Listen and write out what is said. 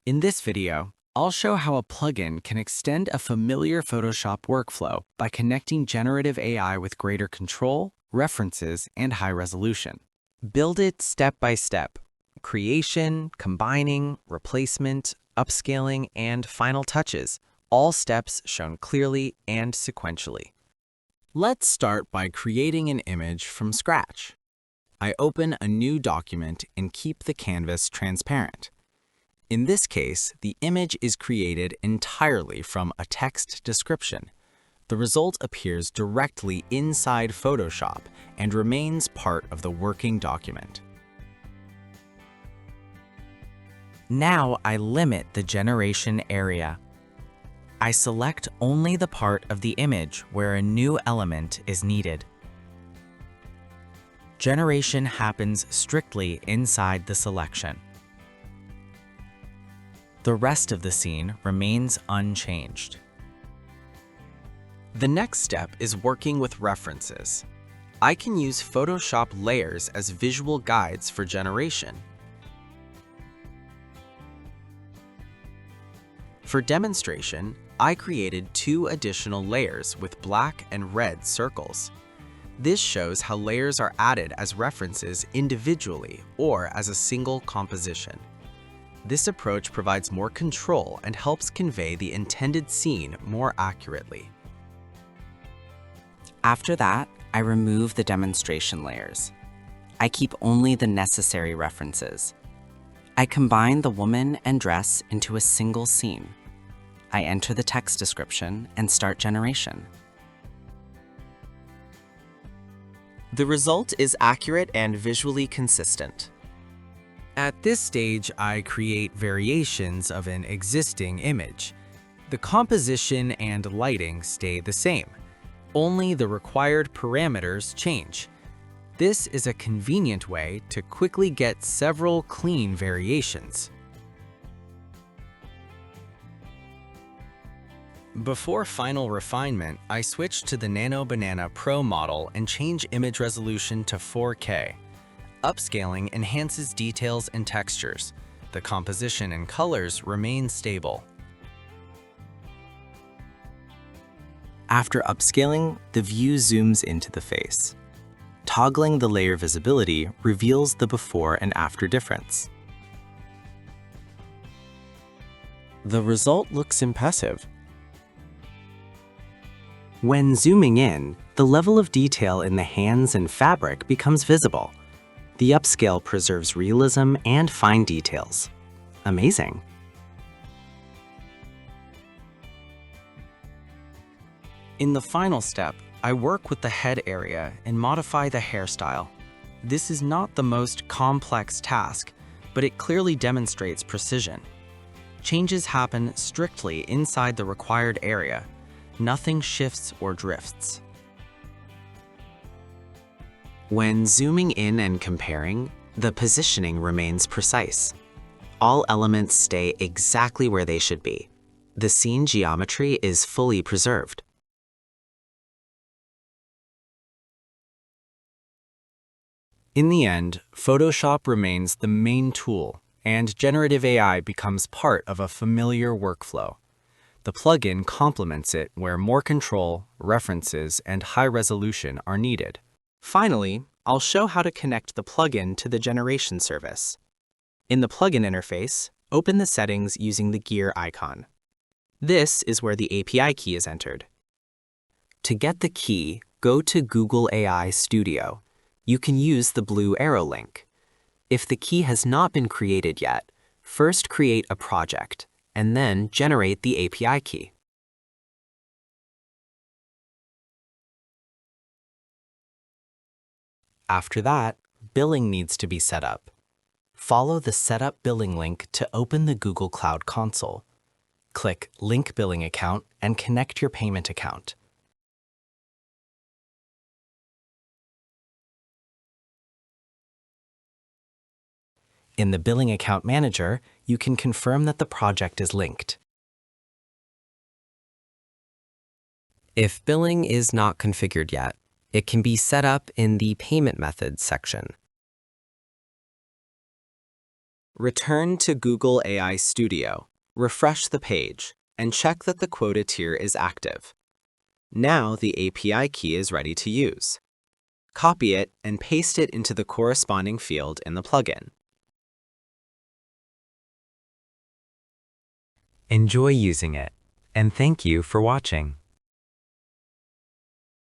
In this video, I'll show how a plugin can extend a familiar Photoshop workflow by connecting generative AI with greater control, references, and high resolution. Build it step by step. Creation, combining, replacement, upscaling, and final touches, all steps shown clearly and sequentially. Let's start by creating an image from scratch. I open a new document and keep the canvas transparent. In this case, the image is created entirely from a text description. The result appears directly inside Photoshop and remains part of the working document. Now I limit the generation area. I select only the part of the image where a new element is needed. Generation happens strictly inside the selection. The rest of the scene remains unchanged. The next step is working with references. I can use Photoshop layers as visual guides for generation. For demonstration, I created 2 additional layers with black and red circles. This shows how layers are added as references individually or as a single composition. This approach provides more control and helps convey the intended scene more accurately. After that, I remove the demonstration layers. I keep only the necessary references. I combine the woman and dress into a single scene. I enter the text description and start generation. The result is accurate and visually consistent. At this stage, I create variations of an existing image. The composition and lighting stay the same. Only the required parameters change. This is a convenient way to quickly get several clean variations. Before final refinement, I switch to the NanoBanana Pro model and change image resolution to 4K. Upscaling enhances details and textures. The composition and colors remain stable. After upscaling, the view zooms into the face. Toggling the layer visibility reveals the before and after difference. The result looks impressive. When zooming in, the level of detail in the hands and fabric becomes visible. The upscale preserves realism and fine details. Amazing! In the final step, I work with the head area and modify the hairstyle. This is not the most complex task, but it clearly demonstrates precision. Changes happen strictly inside the required area. Nothing shifts or drifts. When zooming in and comparing, the positioning remains precise. All elements stay exactly where they should be. The scene geometry is fully preserved. In the end, Photoshop remains the main tool, and generative AI becomes part of a familiar workflow. The plugin complements it where more control, references, and high resolution are needed. Finally, I'll show how to connect the plugin to the generation service. In the plugin interface, open the settings using the gear icon. This is where the API key is entered. To get the key, go to Google AI Studio. You can use the blue arrow link. If the key has not been created yet, first create a project, and then generate the API key. After that, billing needs to be set up. Follow the Setup Billing link to open the Google Cloud Console. Click Link Billing Account and connect your payment account. In the Billing Account Manager, you can confirm that the project is linked. If billing is not configured yet, it can be set up in the Payment Methods section. Return to Google AI Studio, refresh the page, and check that the quota tier is active. Now the API key is ready to use. Copy it and paste it into the corresponding field in the plugin. Enjoy using it, and thank you for watching.